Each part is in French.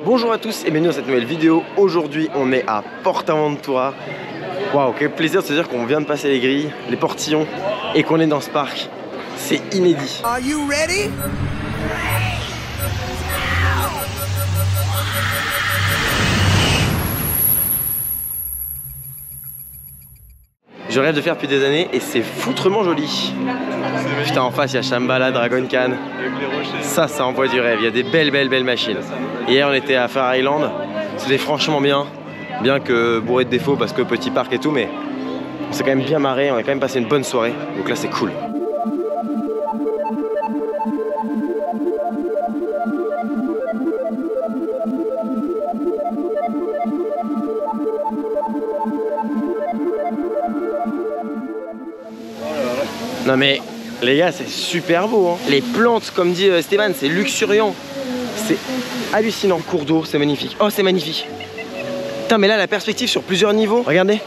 Bonjour à tous et bienvenue dans cette nouvelle vidéo. Aujourd'hui on est à Portaventura. Waouh, quel plaisir de se dire qu'on vient de passer les grilles, les portillons et qu'on est dans ce parc. C'est inédit. Are you ready? Je rêve de faire depuis des années et c'est foutrement joli. Putain, en face il y a Shambhala, Dragon Khan. Ça envoie du rêve, il y a des belles machines. Hier on était à Far Island, c'était franchement bien. Bien que bourré de défauts parce que petit parc et tout, mais on s'est quand même bien marré, on a quand même passé une bonne soirée. Donc là c'est cool. Non mais les gars, c'est super beau hein. Les plantes, comme dit Stéphane, c'est luxuriant. C'est hallucinant. Cours d'eau, c'est magnifique. Oh, c'est magnifique. Putain, mais là, la perspective sur plusieurs niveaux. Regardez. Là,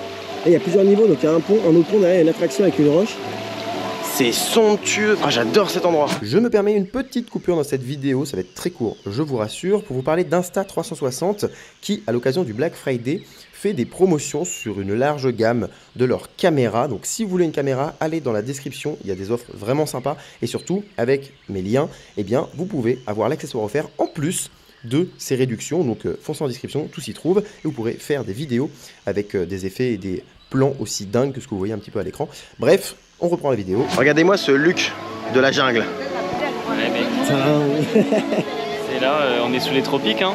il y a plusieurs niveaux, donc il y a un pont, un autre pont derrière, une attraction avec une roche. C'est somptueux. Ah, j'adore cet endroit. Je me permets une petite coupure dans cette vidéo, ça va être très court, je vous rassure, pour vous parler d'Insta360 qui, à l'occasion du Black Friday, fait des promotions sur une large gamme de leurs caméras. Donc si vous voulez une caméra, allez dans la description, il y a des offres vraiment sympas. Et surtout, avec mes liens, eh bien, vous pouvez avoir l'accessoire offert en plus de ces réductions. Donc foncez en description, tout s'y trouve. Et vous pourrez faire des vidéos avec des effets et des plans aussi dingues que ce que vous voyez un petit peu à l'écran. Bref, on reprend la vidéo. Regardez-moi ce look de la jungle. Ouais mec. C'est là, on est sous les tropiques hein.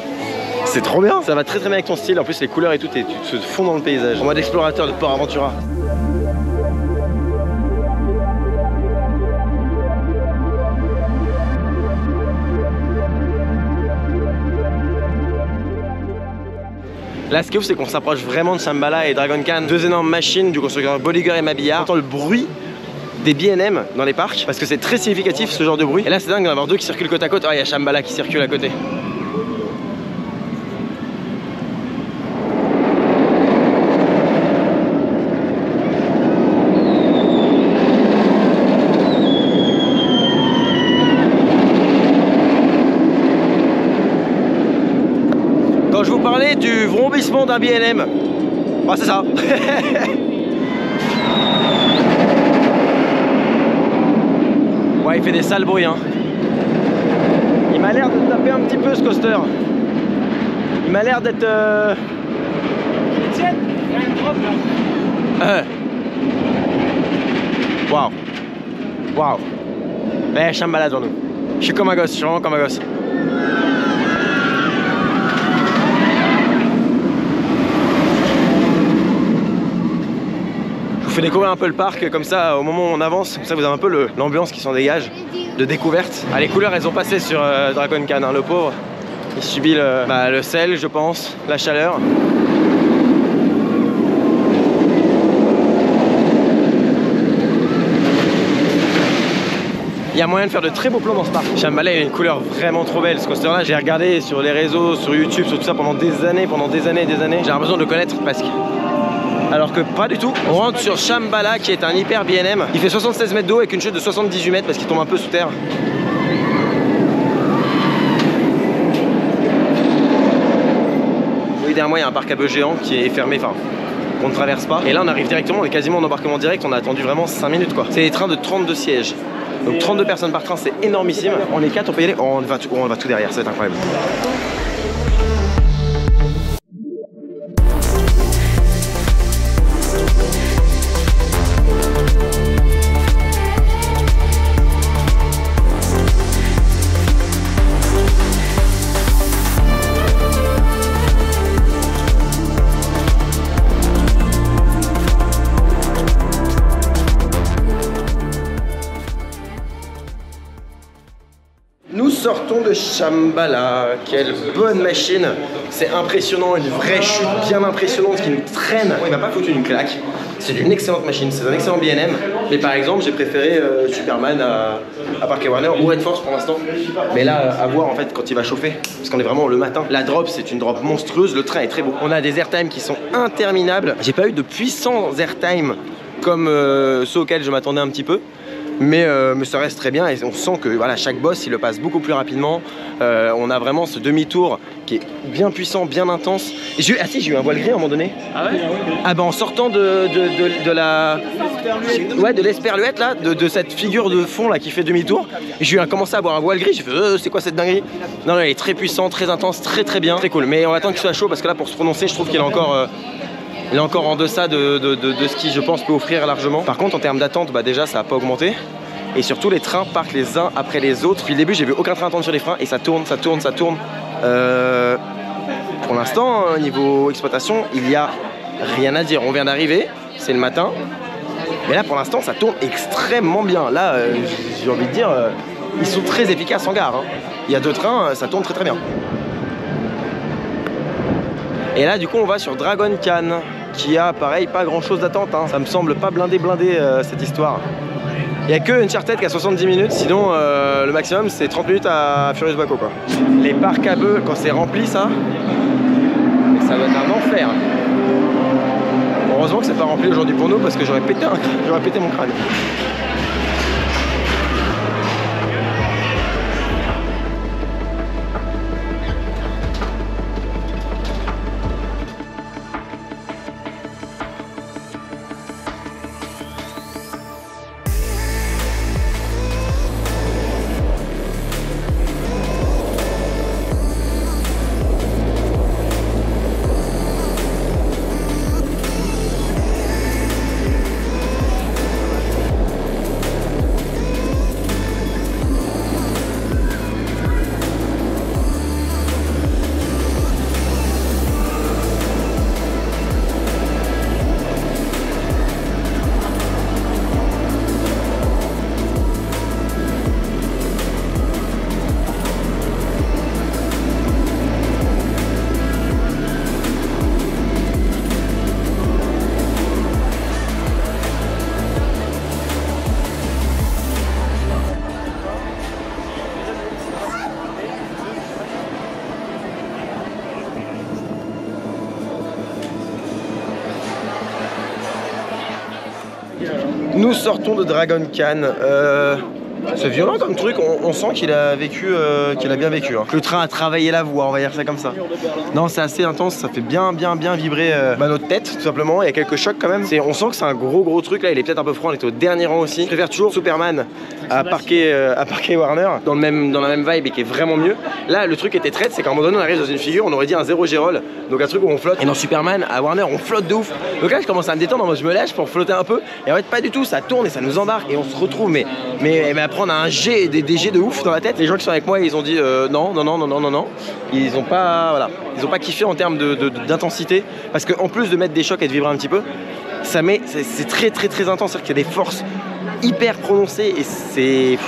C'est trop bien, ça va très bien avec ton style, en plus les couleurs et tout, tu te fonds dans le paysage. En mode explorateur de Portaventura. Là ce qui est ouf c'est qu'on s'approche vraiment de Shambhala et Dragon Khan, deux énormes machines du constructeur Bolliger et Mabillard. On entend le bruit des B&M dans les parcs parce que c'est très significatif ce genre de bruit. Et là c'est dingue d'en avoir deux qui circulent côte à côte. Ah, il y a Shambhala qui circule à côté. Quand je vous parlais du vrombissement d'un B&M, bah c'est ça. Ouais, il fait des sales bruits hein. Il m'a l'air de taper un petit peu ce coaster. Il m'a l'air d'être Etienne, il y a une drop là. Waouh. Waouh. Mais Shambhala devant nous. Je suis comme un gosse, je suis vraiment comme un gosse. Je fais découvrir un peu le parc comme ça au moment où on avance, comme ça vous avez un peu l'ambiance qui s'en dégage de découverte. Ah, les couleurs elles ont passé sur Dragon Khan, hein, le pauvre. Il subit le sel je pense, la chaleur. Il y a moyen de faire de très beaux plans dans ce parc. Shambhala il a une couleur vraiment trop belle. Ce coaster là j'ai regardé sur les réseaux, sur YouTube, sur tout ça pendant des années et des années. J'ai l'impression de le connaître presque. Alors que pas du tout. On rentre sur Shambhala qui est un hyper B&M. Il fait 76 mètres d'eau avec une chute de 78 mètres parce qu'il tombe un peu sous terre. Oui, derrière moi il y a un parc à bœufs géant qui est fermé, enfin on ne traverse pas. Et là on arrive directement, on est quasiment en embarquement direct, on a attendu vraiment 5 minutes quoi. C'est des trains de 32 sièges. Donc 32 personnes par train, c'est énormissime. On est 4, on peut y aller. Oh, on va tout derrière, ça va être incroyable. Nous sortons de Shambhala, quelle bonne machine. C'est impressionnant, une vraie chute bien impressionnante qui nous traîne. Il m'a pas foutu une claque. C'est une excellente machine, c'est un excellent B&M. Mais par exemple, j'ai préféré Superman à Park Warner ou Red Force pour l'instant. Mais là, à voir en fait quand il va chauffer, parce qu'on est vraiment le matin. La drop, c'est une drop monstrueuse, le train est très beau. On a des airtime qui sont interminables. J'ai pas eu de puissants airtime comme ceux auxquels je m'attendais un petit peu. mais ça reste très bien et on sent que voilà, chaque boss il le passe beaucoup plus rapidement. On a vraiment ce demi-tour qui est bien puissant, bien intense. J'ai eu un voile gris à un moment donné. Ah ouais? Ah bah en sortant de la... Ouais, de l'esperluette là, de cette figure de fond là qui fait demi-tour. J'ai commencé à boire un voile gris, j'ai fait c'est quoi cette dinguerie? Non, non, il est très puissant, très intense, très bien, très cool. Mais on attend qu'il soit chaud parce que là pour se prononcer je trouve qu'il est encore... il est encore en deçà de ce qui je pense peut offrir largement. Par contre en termes d'attente, bah déjà ça n'a pas augmenté. Et surtout les trains partent les uns après les autres. Depuis le début j'ai vu aucun train attendre sur les freins et ça tourne. Pour l'instant niveau exploitation il y a rien à dire. On vient d'arriver, c'est le matin. Mais là pour l'instant ça tourne extrêmement bien. Là j'ai envie de dire ils sont très efficaces en gare. Hein. Il y a 2 trains, ça tourne très bien. Et là du coup on va sur Dragon Khan qui a pareil pas grand chose d'attente. Hein. Ça me semble pas blindé cette histoire. Il n'y a que Uncharted qui a 70 minutes, sinon le maximum c'est 30 minutes à Furious Baco quoi. Les parcs à bœufs quand c'est rempli ça va être un enfer. Heureusement que c'est pas rempli aujourd'hui pour nous parce que j'aurais pété mon crâne. Nous sortons de Dragon Khan. C'est violent comme truc, on sent qu'il a vécu, qu'il a bien vécu. Hein. Le train a travaillé la voie, on va dire ça comme ça. Non, c'est assez intense, ça fait bien vibrer notre tête tout simplement. Il y a quelques chocs quand même. On sent que c'est un gros truc là, il est peut-être un peu froid, on était au dernier rang aussi. Je préfère toujours Superman à parquer Warner dans la même vibe et qui est vraiment mieux. Là, le truc était traite, c'est qu'à un moment donné on arrive dans une figure, on aurait dit un 0 G-roll, donc un truc où on flotte. Et dans Superman, à Warner, on flotte de ouf. Donc là, je commence à me détendre, je me lâche pour flotter un peu. Et en fait, pas du tout, ça tourne et ça nous embarque et on se retrouve. Mais après, on a un jet, des jets de ouf dans la tête. Les gens qui sont avec moi, ils ont dit non. Ils ont pas kiffé en termes d'intensité. Parce qu'en plus de mettre des chocs et de vibrer un petit peu, c'est très intense. C'est-à-dire qu'il y a des forces hyper prononcées et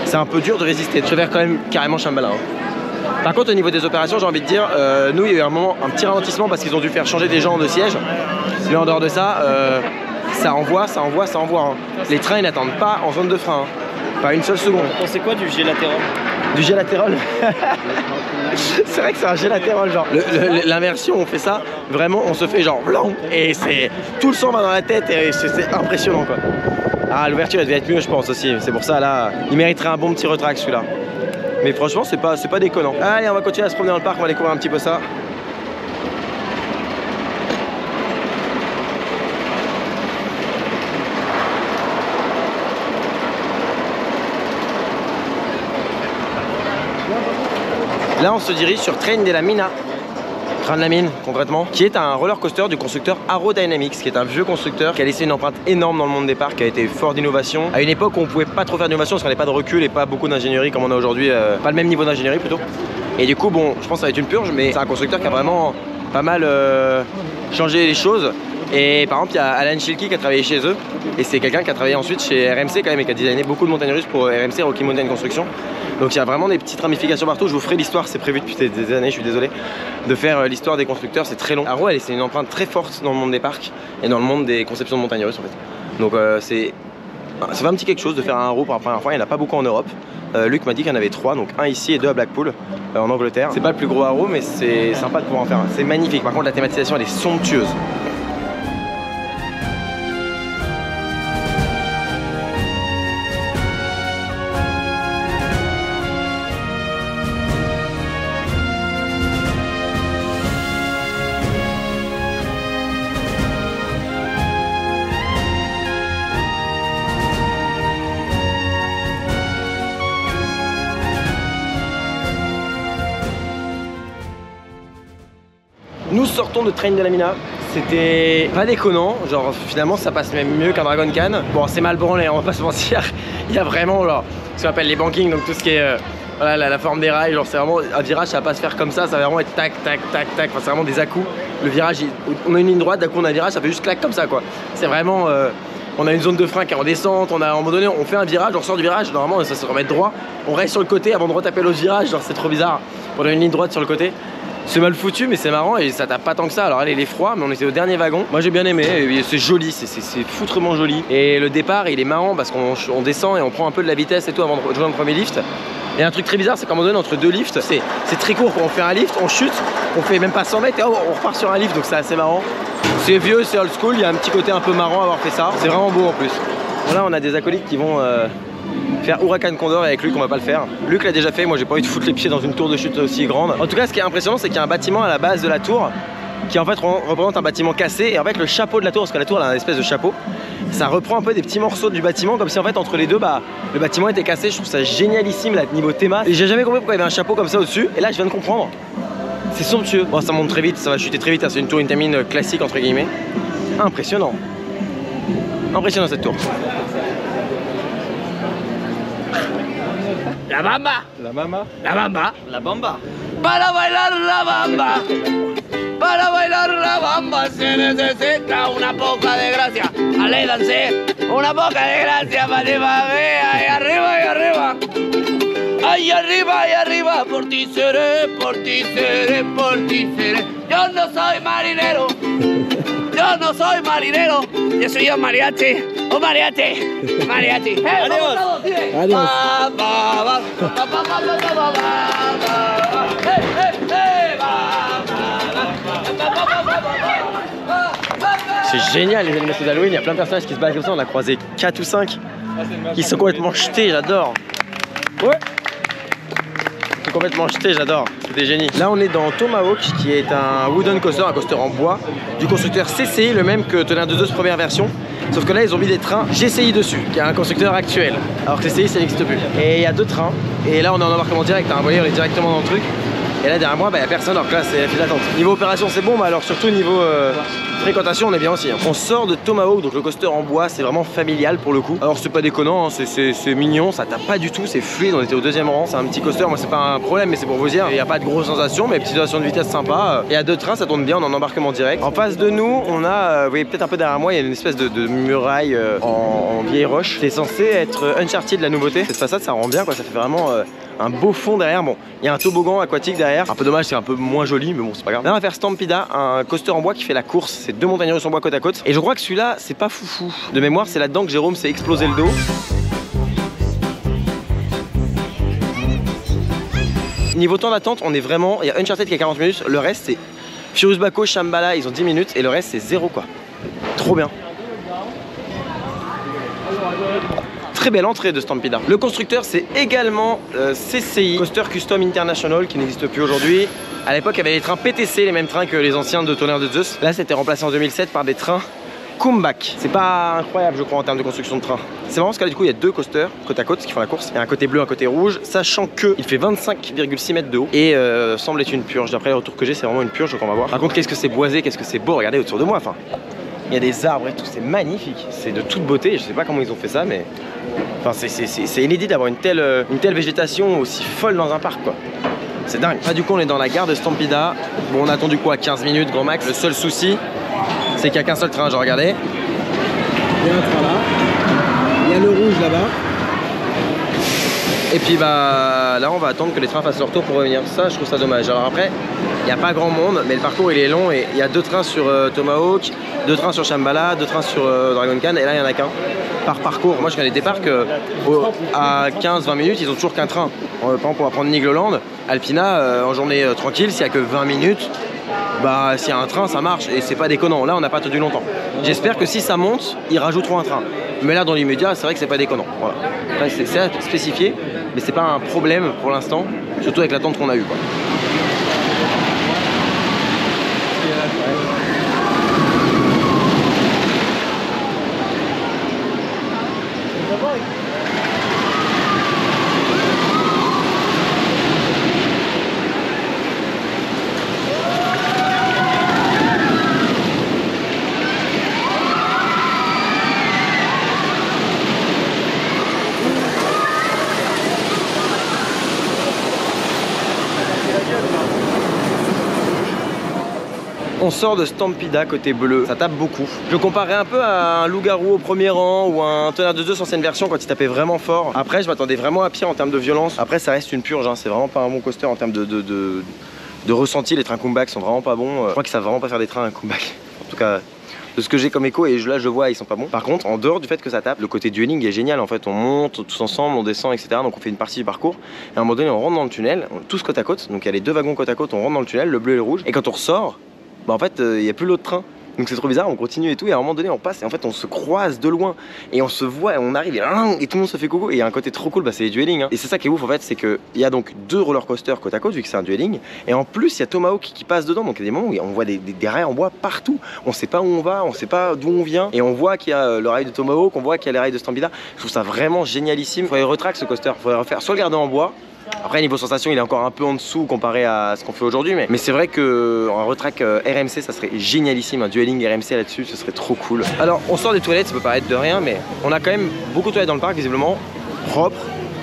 c'est un peu dur de résister. Je préfère quand même carrément Shambhala. Hein. Par contre, au niveau des opérations, j'ai envie de dire, nous, il y a eu un petit ralentissement parce qu'ils ont dû faire changer des gens de siège. Mais en dehors de ça, ça envoie. Hein. Les trains, ils n'attendent pas en zone de frein. Hein. Pas une seule seconde. Vous pensez quoi du gélatérol? Du gélatérol? C'est vrai que c'est un gélatérol, genre. L'inversion, on fait ça, vraiment, on se fait genre blanc. Et tout le sang va dans la tête et c'est impressionnant quoi. Ah, l'ouverture, elle devait être mieux, je pense aussi. C'est pour ça, là, il mériterait un bon petit retract celui-là. Mais franchement, c'est pas déconnant. Allez, on va continuer à se promener dans le parc, on va découvrir un petit peu ça. Là, on se dirige sur Train de la Mina, train de la mine concrètement, qui est un roller coaster du constructeur Arrow Dynamics, qui est un vieux constructeur qui a laissé une empreinte énorme dans le monde des parcs, qui a été fort d'innovation. À une époque où on pouvait pas trop faire d'innovation parce qu'on n'avait pas de recul et pas beaucoup d'ingénierie comme on a aujourd'hui, pas le même niveau d'ingénierie plutôt. Et du coup, bon, je pense que ça va être une purge, mais c'est un constructeur qui a vraiment pas mal changé les choses. Et par exemple, il y a Alan Schilke qui a travaillé chez eux, et c'est quelqu'un qui a travaillé ensuite chez RMC quand même et qui a designé beaucoup de montagnes russes pour RMC, Rocky Mountain Construction. Donc il y a vraiment des petites ramifications partout. Je vous ferai l'histoire, c'est prévu depuis des années, je suis désolé, de faire l'histoire des constructeurs, c'est très long. Arrow, c'est une empreinte très forte dans le monde des parcs et dans le monde des conceptions de montagnes russes en fait. Donc ça fait un petit quelque chose de faire un Arrow pour la première fois, il n'y en a pas beaucoup en Europe. Luc m'a dit qu'il y en avait 3, donc un ici et 2 à Blackpool, en Angleterre. C'est pas le plus gros Arrow, mais c'est sympa de pouvoir en faire un. C'est magnifique, par contre la thématisation elle est somptueuse. Nous sortons de Train de la Mina. C'était pas déconnant, genre finalement ça passe même mieux qu'un Dragon Khan. Bon, c'est mal branlé, on va pas se mentir. Il y a vraiment genre, ce qu'on appelle les bankings, donc tout ce qui est voilà, la forme des rails. Genre c'est vraiment un virage, ça va pas se faire comme ça va vraiment être tac tac tac tac. Enfin, c'est vraiment des à-coups. Le virage, on a une ligne droite, d'un coup on a un virage, ça fait juste clac comme ça quoi. C'est vraiment on a une zone de frein qui est en descente, on a à un moment donné on fait un virage, on sort du virage, normalement ça se remet droit, on reste sur le côté avant de retaper l'autre virage, genre c'est trop bizarre. On a une ligne droite sur le côté. C'est mal foutu mais c'est marrant et ça tape pas tant que ça. Alors allez, il est froid mais on était au dernier wagon. Moi j'ai bien aimé, c'est joli, c'est foutrement joli. Et le départ il est marrant parce qu'on descend et on prend un peu de la vitesse et tout avant de jouer dans le premier lift. Et un truc très bizarre, c'est qu'à un moment donné entre deux lifts, c'est très court. On fait un lift, on chute, on fait même pas 100 mètres et on repart sur un lift, donc c'est assez marrant. C'est vieux, c'est old school, il y a un petit côté un peu marrant à avoir fait ça. C'est vraiment beau en plus. Voilà, on a des acolytes qui vont faire Huracan Condor et avec Luc on va pas le faire. Luc l'a déjà fait, moi j'ai pas envie de foutre les pieds dans une tour de chute aussi grande. En tout cas ce qui est impressionnant c'est qu'il y a un bâtiment à la base de la tour qui en fait représente un bâtiment cassé et en fait le chapeau de la tour, parce que la tour elle a un espèce de chapeau, ça reprend un peu des petits morceaux du bâtiment comme si en fait entre les deux le bâtiment était cassé. Je trouve ça génialissime là niveau théma et j'ai jamais compris pourquoi il y avait un chapeau comme ça au dessus et là je viens de comprendre. C'est somptueux. Bon ça monte très vite, ça va chuter très vite, c'est une tour Intamin classique entre guillemets. Impressionnant. Impressionnant cette tour. La bamba. La mama. La bamba. La bamba. Para bailar la bamba. Para bailar la bamba se necesita una poca de gracia. Aléganse, una poca de gracia para ahí arriba y arriba. Ahí arriba y arriba, por ti seré, por ti seré, por ti seré. Yo no soy marinero. Yo no soy marinero, yo soy un mariachi, un mariachi, mariachi. Hey, adiós. Todos, adiós. Ba, ba, ba, ba, ba, ba, ba, ba, ba, ba. Hey, hey, hey, ba, ba, ba, ba, ba, ba. C'est génial les animations d'Halloween, il y a plein de personnages qui se battent comme ça, on a croisé 4 ou 5. Ils sont complètement jetés, j'adore. Ouais. Ils sont complètement jetés, j'adore. C'est des génies. Là on est dans Tomahawk qui est un wooden coaster, un coaster en bois du constructeur CCI, le même que Tonnerre de Zeus première version. Sauf que là ils ont mis des trains GCI dessus, qui est un constructeur actuel. Alors que CCI ça n'existe plus. Et il y a 2 trains. Et là on est en embarquement direct, vous voyez on est directement dans le truc. Et là derrière moi, il n'y a personne, alors que là c'est la file d'attente. Niveau opération c'est bon, mais alors surtout niveau fréquentation on est bien aussi. On sort de Tomahawk, donc le coaster en bois, c'est vraiment familial pour le coup. Alors c'est pas déconnant, hein, c'est mignon, ça tape pas du tout, c'est fluide, on était au 2e rang. C'est un petit coaster, moi c'est pas un problème, mais c'est pour vous dire, il n'y a pas de grosses sensations, mais petite sensation de vitesse sympa. Il y a 2 trains, ça tourne bien, on est en embarquement direct. En face de nous, on a, vous voyez peut-être un peu derrière moi, il y a une espèce de muraille en vieille roche. C'est censé être Uncharted de la nouveauté. Cette façade ça rend bien quoi, ça fait vraiment un beau fond derrière. Bon, il y a un toboggan aquatique derrière. Un peu dommage, c'est un peu moins joli, mais bon, c'est pas grave. Là, on va faire Stampida, un coaster en bois qui fait la course. C'est 2 montagnes russes en bois côte à côte. Et je crois que celui-là, c'est pas foufou. De mémoire, c'est là-dedans que Jérôme s'est explosé le dos. Niveau temps d'attente, on est vraiment. Il y a Uncharted qui a 40 minutes. Le reste, c'est Furious Baco, Shambhala, ils ont 10 minutes. Et le reste, c'est 0 quoi. Trop bien. Très belle entrée de Stampida. Le constructeur c'est également CCI, Coaster Custom International, qui n'existe plus aujourd'hui. À l'époque il y avait les trains PTC, les mêmes trains que les anciens de Tonnerre de Zeus. Là c'était remplacé en 2007 par des trains Kumbak. C'est pas incroyable je crois en termes de construction de train. C'est marrant parce que là du coup il y a 2 coasters côte à côte qui font la course. Il y a un côté bleu, un côté rouge, sachant que il fait 25,6 mètres de haut et semble être une purge. D'après les retours que j'ai c'est vraiment une purge, donc on va voir. Par contre qu'est-ce que c'est boisé, qu'est-ce que c'est beau, regardez autour de moi. Enfin, il y a des arbres et tout, c'est magnifique. C'est de toute beauté, je sais pas comment ils ont fait ça mais... Enfin, c'est inédit d'avoir une telle végétation aussi folle dans un parc quoi. C'est dingue. Là du coup on est dans la gare de Stampida. Bon on a attendu quoi, 15 minutes grand max. Le seul souci c'est qu'il n'y a qu'un seul train, je regardais. Il y a un train là. Il y a le rouge là-bas. Et puis bah là on va attendre que les trains fassent leur tour pour revenir. Ça je trouve ça dommage. Alors après il n'y a pas grand monde mais le parcours il est long et il y a 2 trains sur Tomahawk, 2 trains sur Shambhala, 2 trains sur Dragon Khan et là il n'y en a qu'un par parcours. Moi je connais des parcs à 15-20 minutes ils ont toujours qu'un train. Par exemple on va prendre Nigloland, Alpina en journée tranquille s'il n'y a que 20 minutes. Bah s'il y a un train ça marche et c'est pas déconnant, là on n'a pas attendu longtemps. J'espère que si ça monte, ils rajouteront un train. Mais là dans l'immédiat c'est vrai que c'est pas déconnant. Voilà. C'est à spécifier, mais c'est pas un problème pour l'instant, surtout avec l'attente qu'on a eue quoi. On sort de Stampida côté bleu, ça tape beaucoup. Je le comparais un peu à un loup-garou au premier rang ou un Tonnerre de Zeus ancienne version quand il tapait vraiment fort. Après je m'attendais vraiment à pire en termes de violence. Après ça reste une purge, hein. C'est vraiment pas un bon coaster en termes de ressenti. Les trains comeback sont vraiment pas bons. Je crois qu'ils savent vraiment pas faire des trains à comeback. En tout cas de ce que j'ai comme écho, et là je vois ils sont pas bons. Par contre, en dehors du fait que ça tape, le côté dueling est génial en fait. On monte tous ensemble, on descend, etc. Donc on fait une partie du parcours. Et à un moment donné on rentre dans le tunnel, tous côte à côte. Donc il y a les deux wagons côte à côte, on rentre dans le tunnel, le bleu et le rouge. Et quand on ressort, bah en fait il n'y a plus l'autre train. Donc c'est trop bizarre, on continue et tout, et à un moment donné on passe et en fait on se croise de loin et on se voit et on arrive et tout le monde se fait coucou. Et il y a un côté trop cool, bah c'est les dueling, hein. Et c'est ça qui est ouf en fait, c'est qu'il y a donc deux roller coasters côte à côte vu que c'est un dueling, et en plus il y a Tomahawk qui passe dedans. Donc il y a des moments où on voit des rails en bois partout, on sait pas où on va, on sait pas d'où on vient, et on voit qu'il y a le rail de Tomahawk, on voit qu'il y a les rails de Stampida. Je trouve ça vraiment génialissime. Faudrait retrack ce coaster, faudrait refaire, soit le garder en bois. Après niveau sensation il est encore un peu en dessous comparé à ce qu'on fait aujourd'hui, mais c'est vrai qu'un retrack RMC ça serait génialissime, un dueling RMC là-dessus ce serait trop cool. Alors on sort des toilettes, ça peut paraître de rien, mais on a quand même beaucoup de toilettes dans le parc visiblement, propres,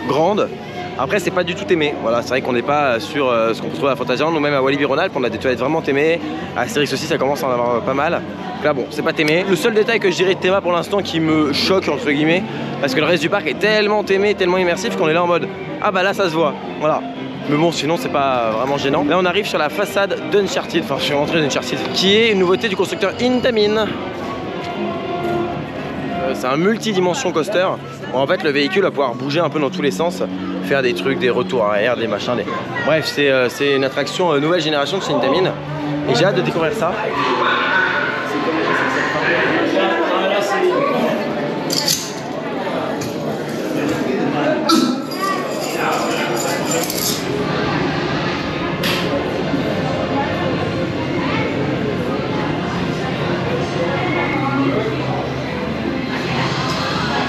grandes. Après c'est pas du tout aimé, voilà, c'est vrai qu'on n'est pas sur ce qu'on peut trouver à Fantasyland ou même à Walibi-Rhône-Alpes, on a des toilettes vraiment aimées. À Astérix aussi ça commence à en avoir pas mal. Donc là bon, c'est pas aimé. Le seul détail que je dirais de Théma pour l'instant qui me choque entre guillemets, parce que le reste du parc est tellement aimé, tellement immersif qu'on est là en mode ah bah là ça se voit, voilà. Mais bon sinon c'est pas vraiment gênant. Là on arrive sur la façade d'Uncharted, enfin je suis rentré d'Uncharted, qui est une nouveauté du constructeur Intamin. C'est un multidimension coaster. En fait le véhicule va pouvoir bouger un peu dans tous les sens, faire des trucs, des retours arrière, des machins, des... Bref c'est une attraction nouvelle génération de chez Intamin. Et j'ai hâte de découvrir ça.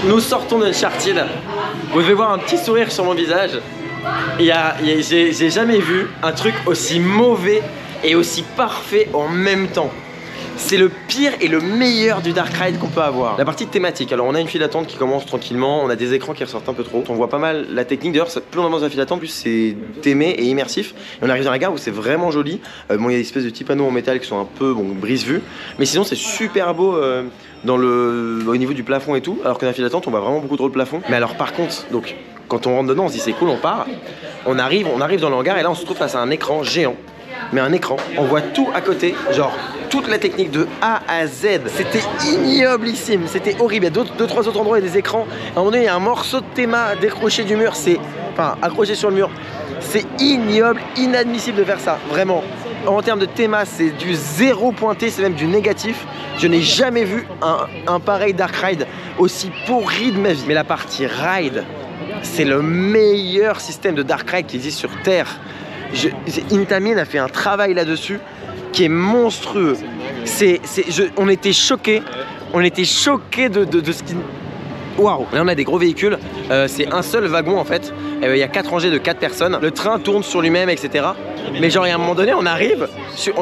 Nous sortons d'Uncharted. Vous devez voir un petit sourire sur mon visage. J'ai jamais vu un truc aussi mauvais et aussi parfait en même temps. C'est le pire et le meilleur du Dark Ride qu'on peut avoir. La partie thématique, alors on a une file d'attente qui commence tranquillement, on a des écrans qui ressortent un peu trop, on voit pas mal la technique. D'ailleurs plus on avance dans la file d'attente, plus c'est aimé et immersif. Et on arrive dans la gare où c'est vraiment joli. Bon il y a des espèces de petits panneaux en métal qui sont un peu brise-vue, mais sinon c'est super beau au niveau du plafond et tout. Alors que dans la file d'attente on voit vraiment beaucoup trop de plafond. Mais alors par contre, donc quand on rentre dedans on se dit c'est cool, on part. On arrive dans le hangar et là on se trouve face à un écran géant. Mais un écran, on voit tout à côté, genre toute la technique de A à Z. C'était ignoblissime, c'était horrible. Il y a deux, trois autres endroits, il y a des écrans. À un moment donné, il y a un morceau de Théma décroché du mur, accroché sur le mur. C'est ignoble, inadmissible de faire ça, vraiment. En termes de Théma, c'est du zéro pointé, c'est même du négatif. Je n'ai jamais vu un pareil Dark Ride aussi pourri de ma vie. Mais la partie Ride, c'est le meilleur système de Dark Ride qui existe sur Terre. Intamin a fait un travail là-dessus qui est monstrueux. On était choqués de ce qui... Waouh! Là on a des gros véhicules, c'est un seul wagon en fait, il y a 4 rangées de 4 personnes, le train tourne sur lui-même etc. Mais genre à un moment donné on arrive,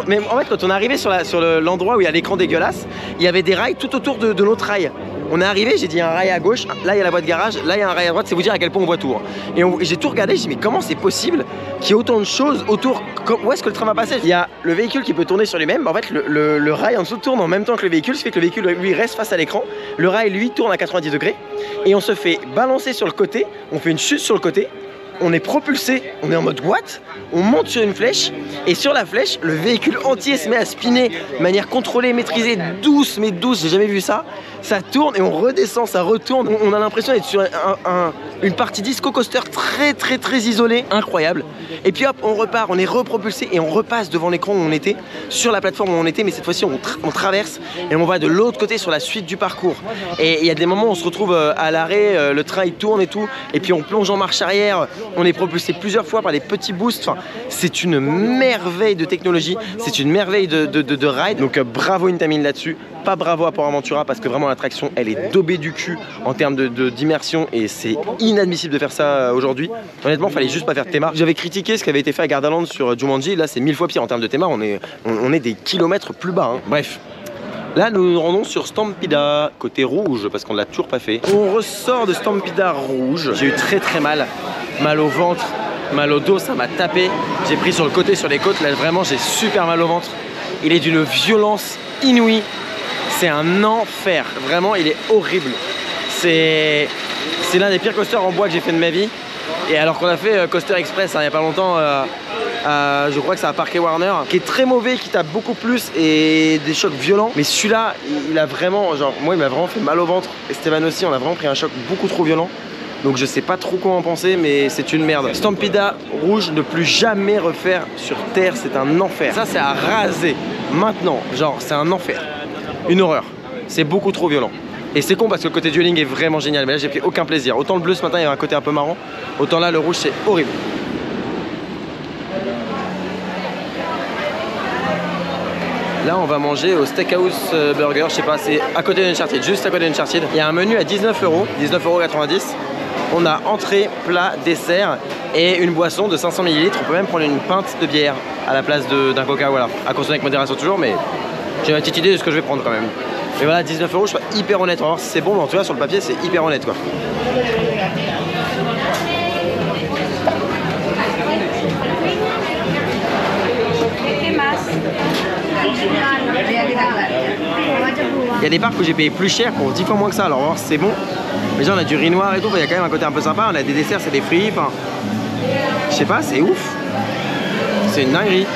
mais en fait quand on est arrivé sur l'endroit où il y a l'écran dégueulasse, il y avait des rails tout autour de notre rail. On est arrivé, j'ai dit un rail à gauche, là il y a la voie de garage, là il y a un rail à droite, c'est vous dire à quel point on voit tout. Et j'ai tout regardé, j'ai dit mais comment c'est possible qu'il y ait autant de choses autour, où est-ce que le train va passer? Il y a le véhicule qui peut tourner sur lui-même, en fait le rail en dessous tourne en même temps que le véhicule, ce qui fait que le véhicule lui reste face à l'écran, le rail lui tourne à 90 degrés, et on se fait balancer sur le côté, on fait une chute sur le côté, on est propulsé, on est en mode what? On monte sur une flèche et sur la flèche, le véhicule entier se met à spinner de manière contrôlée, maîtrisée, douce, mais douce, j'ai jamais vu ça. Ça tourne et on redescend, ça retourne. On a l'impression d'être sur une partie disco coaster très isolée, incroyable. Et puis hop, on repart, on est repropulsé et on repasse devant l'écran où on était, sur la plateforme où on était, mais cette fois-ci on traverse et on va de l'autre côté sur la suite du parcours. Et il y a des moments où on se retrouve à l'arrêt, le train il tourne et tout, et puis on plonge en marche arrière, on est propulsé plusieurs fois par des petits boosts. Enfin, c'est une merveille de technologie, c'est une merveille de ride. Donc bravo Intamin là-dessus. Pas bravo à Port Aventura parce que vraiment l'attraction elle est daubée du cul en termes d'immersion et c'est inadmissible de faire ça aujourd'hui. Honnêtement fallait juste pas faire de Théma. J'avais critiqué ce qui avait été fait à Gardaland sur Jumanji, là c'est 1000 fois pire en termes de Théma, on est des kilomètres plus bas hein. Bref. Là nous nous rendons sur Stampida, côté rouge parce qu'on l'a toujours pas fait. On ressort de Stampida rouge, j'ai eu très mal au ventre, mal au dos, ça m'a tapé. J'ai pris sur le côté, sur les côtes, là vraiment j'ai super mal au ventre. Il est d'une violence inouïe. C'est un enfer. Vraiment, il est horrible. C'est l'un des pires coasters en bois que j'ai fait de ma vie. Et alors qu'on a fait Coaster Express hein, il n'y a pas longtemps, je crois que c'est à Parquet Warner, qui est très mauvais, qui tape beaucoup plus et des chocs violents. Mais celui-là, il a vraiment, genre, moi il m'a vraiment fait mal au ventre. Et Stéphane aussi, on a vraiment pris un choc beaucoup trop violent. Donc je sais pas trop quoi en penser, mais c'est une merde. Stampida rouge, ne plus jamais refaire sur terre, c'est un enfer. Ça c'est à raser maintenant, genre c'est un enfer. Une horreur, c'est beaucoup trop violent. Et c'est con parce que le côté dueling est vraiment génial, mais là j'ai pris aucun plaisir. Autant le bleu ce matin il y avait un côté un peu marrant, autant là le rouge c'est horrible. Là on va manger au Steakhouse Burger, je sais pas, c'est à côté d'Uncharted, juste à côté d'Uncharted. Il y a un menu à 19 €, 19,90 €. On a entrée, plat, dessert et une boisson de 500 ml. On peut même prendre une pinte de bière à la place d'un coca, voilà. À consommer avec modération toujours, mais j'ai ma petite idée de ce que je vais prendre quand même. Et voilà, 19 €, je suis pas hyper honnête. On va voir si c'est bon, mais en tout cas sur le papier c'est hyper honnête quoi. Il y a des parcs où j'ai payé plus cher pour 10 fois moins que ça, alors on va voir si c'est bon. Mais genre on a du riz noir et tout, il y a quand même un côté un peu sympa, on a des desserts, c'est des fruits, enfin... Je sais pas, c'est ouf. C'est une dinguerie.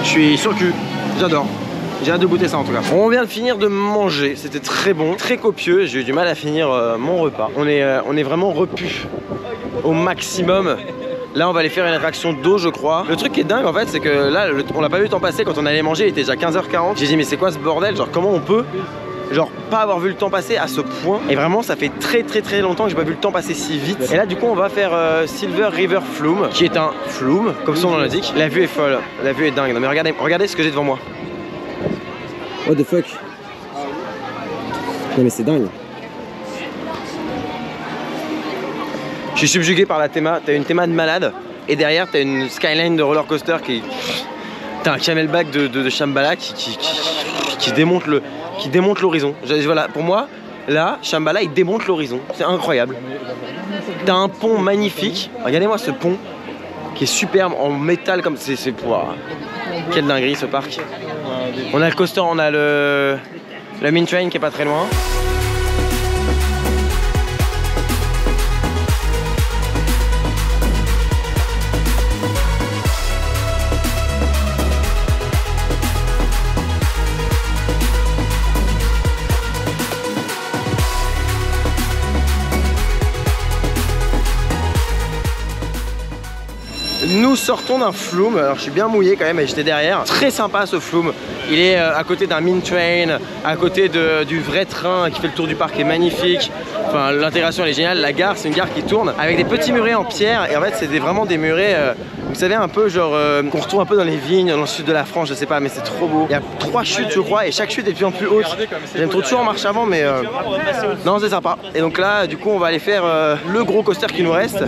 Je suis sur le cul, j'adore. J'ai hâte de goûter ça en tout cas. On vient de finir de manger, c'était très bon, très copieux, j'ai eu du mal à finir mon repas. On est vraiment repu au maximum. Là on va aller faire une attraction d'eau je crois. Le truc qui est dingue en fait c'est que là on l'a pas vu le temps passer. Quand on allait manger il était déjà 15h40. J'ai dit mais c'est quoi ce bordel, genre comment on peut genre pas avoir vu le temps passer à ce point. Et vraiment ça fait très longtemps que j'ai pas vu le temps passer si vite. Et là du coup on va faire Silver River Flume, qui est un flume comme son nom l'indique. La vue est folle, la vue est dingue. Non mais regardez ce que j'ai devant moi. What the fuck? Non mais c'est dingue. Je suis subjugué par la théma, t'as une théma de malade et derrière t'as une skyline de roller coaster qui... T'as un camelback de Shambhala qui démonte l'horizon. Voilà, pour moi, là, Shambhala il démonte l'horizon, c'est incroyable. T'as un pont magnifique, regardez-moi ce pont qui est superbe en métal comme c'est wow. Quelle dinguerie ce parc. On a le coaster, on a le Mint Train qui est pas très loin. Nous sortons d'un flume, alors je suis bien mouillé quand même et j'étais derrière. Très sympa ce flume, il est à côté d'un Mint Train, à côté du vrai train qui fait le tour du parc, qui est magnifique. Enfin l'intégration elle est géniale, la gare c'est une gare qui tourne avec des petits murets en pierre et en fait c'est vraiment des murets, vous savez un peu genre qu'on retrouve un peu dans les vignes, dans le sud de la France, je sais pas mais c'est trop beau. Il y a 3 chutes je crois et chaque chute est de plus en plus haute. J'aime toujours en marche avant mais non c'est sympa. Et donc là du coup on va aller faire le gros coaster qui nous reste.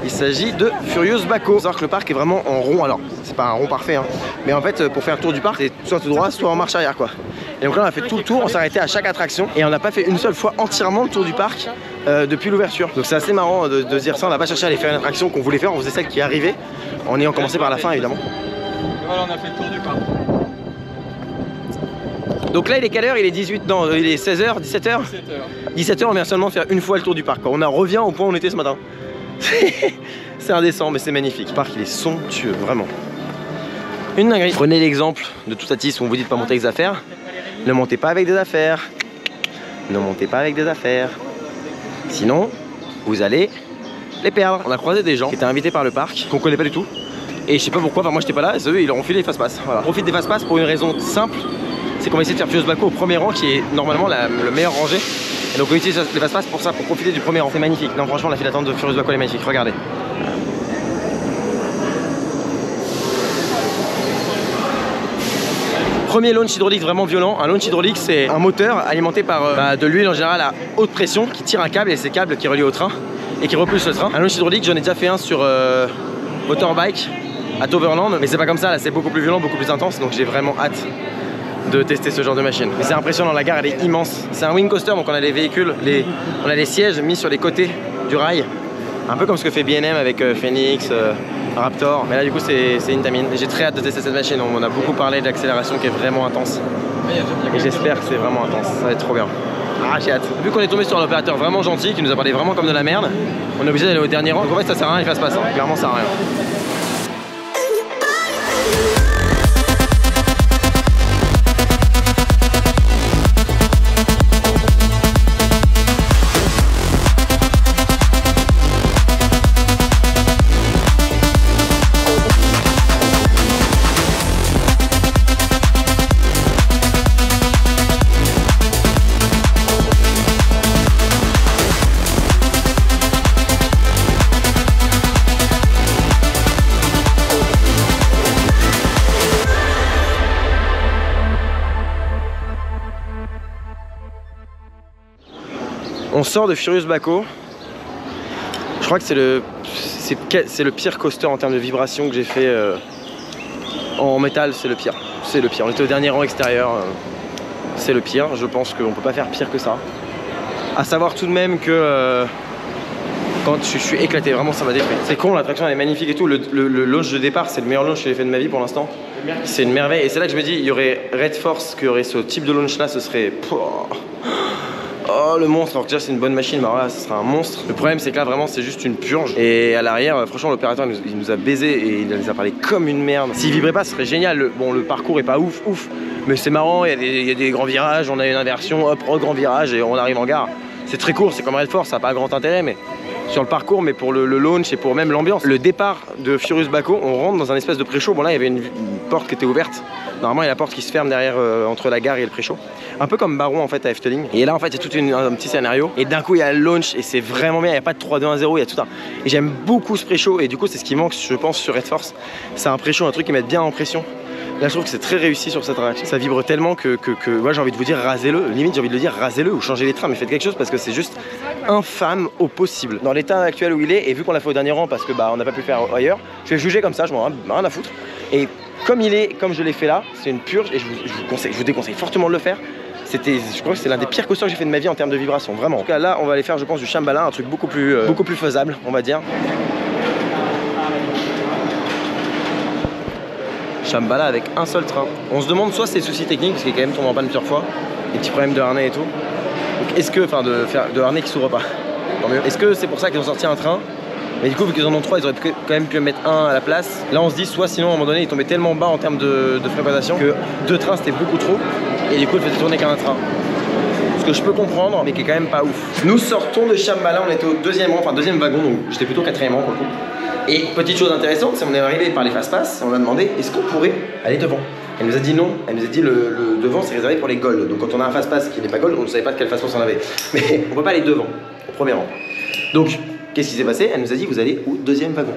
Il s'agit de Furious Baco. Il faut savoir que le parc est vraiment en rond, alors c'est pas un rond parfait hein. Mais en fait pour faire le tour du parc c'est soit tout droit soit en marche arrière quoi. Et donc là on a fait tout le tour, on s'est arrêté à chaque attraction et on n'a pas fait une seule fois entièrement le tour du parc depuis l'ouverture. Donc c'est assez marrant de dire ça, on n'a pas cherché à aller faire une attraction qu'on voulait faire, on faisait celle qui arrivait en ayant commencé par la fin évidemment. Et voilà on a fait le tour du parc. Donc là il est quelle heure? Il est 18, non il est 16h, 17h 17h on vient seulement faire une fois le tour du parc. On revient au point où on était ce matin. C'est indécent mais c'est magnifique. Le parc il est somptueux, vraiment. Une dinguerie. Prenez l'exemple de Toutatis où on vous dit de pas monter avec des affaires. Ne montez pas avec des affaires. Ne montez pas avec des affaires. Sinon, vous allez les perdre. On a croisé des gens qui étaient invités par le parc, qu'on connaît pas du tout. Et je sais pas pourquoi, enfin moi j'étais pas là, et eux ils leur ont filé les fast-pass. Voilà. On profite des fast-pass pour une raison simple, c'est qu'on va essayer de faire Furious Baco au premier rang qui est normalement le meilleur rangé. Et donc on utilise les fast-pass pour ça, pour profiter du premier rang. C'est magnifique. Non franchement la file d'attente de Furious Baco elle est magnifique, regardez. Premier launch hydraulique vraiment violent. Un launch hydraulique c'est un moteur alimenté par de l'huile en général à haute pression qui tire un câble et c'est câble qui relie au train et qui repulse le train. Un launch hydraulique j'en ai déjà fait un sur motorbike à Toverland mais c'est pas comme ça là, c'est beaucoup plus violent, beaucoup plus intense donc j'ai vraiment hâte de tester ce genre de machine. Mais c'est impressionnant, la gare elle est immense. C'est un wing coaster donc on a les véhicules, on a les sièges mis sur les côtés du rail. Un peu comme ce que fait B&M avec Phoenix, Raptor. Mais là du coup c'est Intamin. Et j'ai très hâte de tester cette machine. On en a beaucoup parlé de l'accélération qui est vraiment intense. Et j'espère que c'est vraiment intense. Ça va être trop bien. Ah, j'ai hâte. Vu qu'on est tombé sur un opérateur vraiment gentil qui nous a parlé vraiment comme de la merde, on est obligé d'aller au dernier rang. Donc en fait ça sert à rien, il fasse pas ça. Clairement ça sert à rien. On sort de Furious Baco. Je crois que c'est le pire coaster en termes de vibration que j'ai fait en métal. C'est le pire. C'est le pire. On était au dernier rang extérieur. C'est le pire. Je pense qu'on peut pas faire pire que ça. À savoir tout de même que quand je suis éclaté, vraiment ça m'a détruit. C'est con, l'attraction elle est magnifique et tout. Le launch de départ, c'est le meilleur launch que j'ai fait de ma vie pour l'instant. C'est une merveille. Et c'est là que je me dis, il y aurait Red Force, qu'il y aurait ce type de launch là, ce serait. Oh le monstre, alors que déjà c'est une bonne machine, mais alors là ce sera un monstre. Le problème c'est que là vraiment c'est juste une purge. Et à l'arrière, franchement l'opérateur il nous a baisé et il nous a parlé comme une merde. S'il vibrait pas ce serait génial. Bon le parcours est pas ouf, mais c'est marrant, il y a des grands virages, on a une inversion, hop, grand virage et on arrive en gare. C'est très court, c'est comme Red Force, ça n'a pas grand intérêt, mais sur le parcours, mais pour le launch et pour même l'ambiance. Le départ de Furious Baco, on rentre dans un espèce de pré-show. Bon là il y avait une porte qui était ouverte. Normalement il y a la porte qui se ferme derrière entre la gare et le pré-show. Un peu comme Baron en fait à Efteling. Et là en fait il y a tout un petit scénario. Et d'un coup il y a le launch et c'est vraiment bien. Il n'y a pas de 3-2-1-0, il y a tout un. Et j'aime beaucoup ce pré-show. Et du coup c'est ce qui manque je pense sur Red Force. C'est un pré-show, un truc qui met bien en pression. Là je trouve que c'est très réussi sur cette attraction. Ça vibre tellement que moi j'ai envie de vous dire rasez-le. Limite j'ai envie de le dire rasez-le ou changez les trains, mais faites quelque chose parce que c'est juste infâme au possible. Dans l'état actuel où il est, et vu qu'on l'a fait au dernier rang parce que bah on n'a pas pu le faire ailleurs, je vais le juger comme ça, je m'en ai rien à foutre. Et comme il est, comme je l'ai fait là, c'est une purge et je vous déconseille fortement de le faire. Je crois que c'est l'un des pires coasters que j'ai fait de ma vie en termes de vibration, vraiment. En tout cas là on va aller faire je pense du Shambhala, un truc beaucoup plus faisable on va dire. Shambhala avec un seul train. On se demande soit c'est soucis techniques parce qu'il est quand même tombé en panne plusieurs fois, des petits problèmes de harnais et tout. Donc est-ce que, enfin de harnais qui s'ouvre pas, tant mieux. Est-ce que c'est pour ça qu'ils ont sorti un train? Mais du coup vu qu'ils en ont 3, ils auraient quand même pu mettre un à la place. Là on se dit soit sinon à un moment donné il tombait tellement bas en termes de fréquentation que 2 trains c'était beaucoup trop et du coup il faisait tourner qu'un train. Ce que je peux comprendre mais qui est quand même pas ouf. Nous sortons de Shambhala, on était au deuxième rang, enfin deuxième wagon, donc j'étais plutôt 4e rang pour le coup. Et petite chose intéressante, c'est qu'on est arrivé par les fast-pass, on a demandé est-ce qu'on pourrait aller devant. Elle nous a dit non, elle nous a dit le devant c'est réservé pour les gold. Donc quand on a un fast-pass qui n'est pas gold, on ne savait pas de quel fast-pass on avait. Mais on ne peut pas aller devant, au premier rang. Donc qu'est-ce qui s'est passé? Elle nous a dit vous allez au deuxième wagon.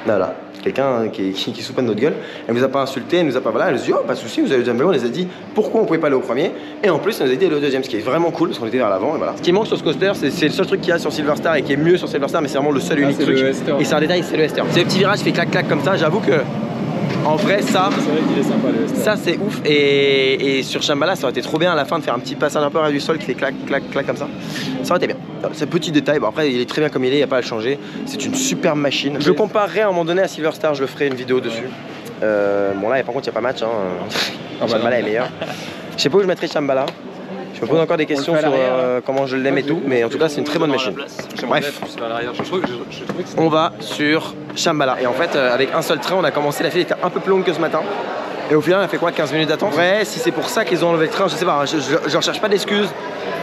Voilà, quelqu'un qui soupe pas de notre gueule. Elle nous a pas insulté, elle nous a pas voilà, elle nous a dit oh pas de soucis, vous allez au deuxième wagon. Elle nous a dit pourquoi on pouvait pas aller au premier. Et en plus elle nous a dit aller au deuxième, ce qui est vraiment cool parce qu'on était vers l'avant et voilà. Ce qui manque sur ce coaster, c'est le seul truc qu'il y a sur Silver Star et qui est mieux sur Silver Star, mais c'est vraiment le seul unique truc. Et c'est un détail, c'est le Hester. C'est le petit virage qui fait clac clac comme ça, j'avoue que en vrai ça, c'est vrai qu'il est sympa le Hester. Ça c'est ouf et sur Shambhala ça aurait été trop bien à la fin de faire un petit passage un peu à du sol qui fait clac clac clac comme ça. Ça aurait été bien. C'est un petit détail, bon après il est très bien comme il est, il n'y a pas à le changer. C'est une superbe machine. Je le comparerai à un moment donné à Silver Star, je le ferai une vidéo dessus. Bon là par contre il n'y a pas match, hein. Shambhala est meilleur. Je sais pas où je mettrai Shambhala. Je me pose encore des questions sur comment je l'aime et tout, mais en tout cas c'est une très bonne machine. Bref, on va sur Shambhala. Et en fait avec un seul train on a commencé, la file était un peu plus longue que ce matin. Et au final on a fait quoi, 15 minutes d'attente. Ouais, si c'est pour ça qu'ils ont enlevé le train, je sais pas, je recherche pas d'excuses.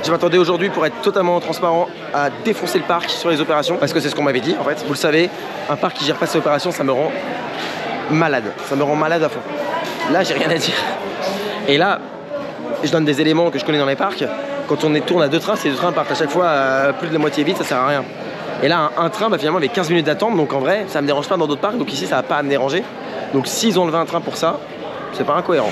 Je m'attendais aujourd'hui pour être totalement transparent à défoncer le parc sur les opérations parce que c'est ce qu'on m'avait dit en fait. Vous le savez, un parc qui gère pas ses opérations ça me rend malade. Ça me rend malade à fond. Là j'ai rien à dire. Et là, je donne des éléments que je connais dans les parcs. Quand on tourne à 2 trains, ces 2 trains partent à chaque fois à plus de la moitié vide, ça sert à rien. Et là, un train, bah, finalement, avec 15 minutes d'attente, donc en vrai, ça me dérange pas dans d'autres parcs, donc ici, ça va pas à me déranger. Donc s'ils ont enlevé un train pour ça, c'est pas incohérent.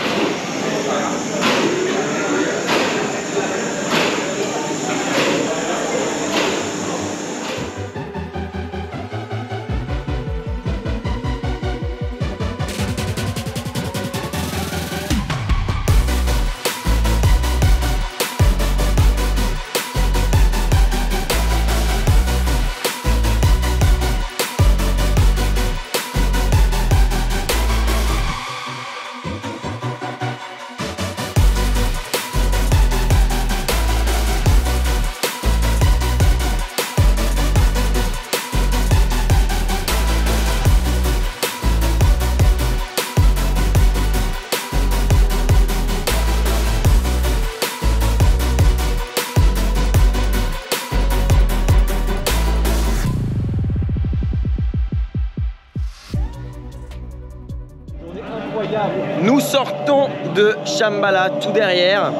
Nous sortons de Shambhala tout derrière.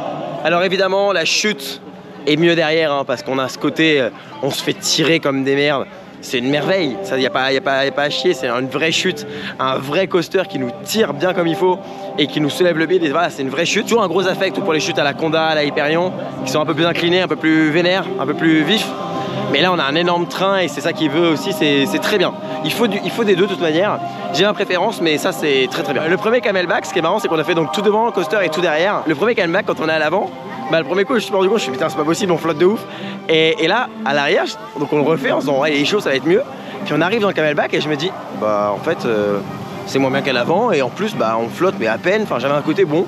Alors évidemment la chute est mieux derrière hein, parce qu'on a ce côté, on se fait tirer comme des merdes. C'est une merveille, il n'y a pas à chier, c'est une vraie chute, un vrai coaster qui nous tire bien comme il faut et qui nous soulève le bide. Voilà, c'est une vraie chute. Toujours un gros affect pour les chutes à la Conda, à la Hyperion, qui sont un peu plus inclinées, un peu plus vénères, un peu plus vifs. Mais là on a un énorme train et c'est ça qu'il veut aussi, c'est très bien. Il faut des deux de toute manière. J'ai ma préférence mais ça c'est très bien. Le premier camelback, ce qui est marrant c'est qu'on a fait donc tout devant le coaster et tout derrière. Le premier camelback quand on est à l'avant, bah le premier coup je suis rendu compte, je suis putain c'est pas possible, on flotte de ouf. Et là à l'arrière, donc on le refait en se disant ouais il est chaud ça va être mieux. Puis on arrive dans le camelback et je me dis bah en fait c'est moins bien qu'à l'avant et en plus bah on flotte mais à peine, enfin j'avais un côté bon.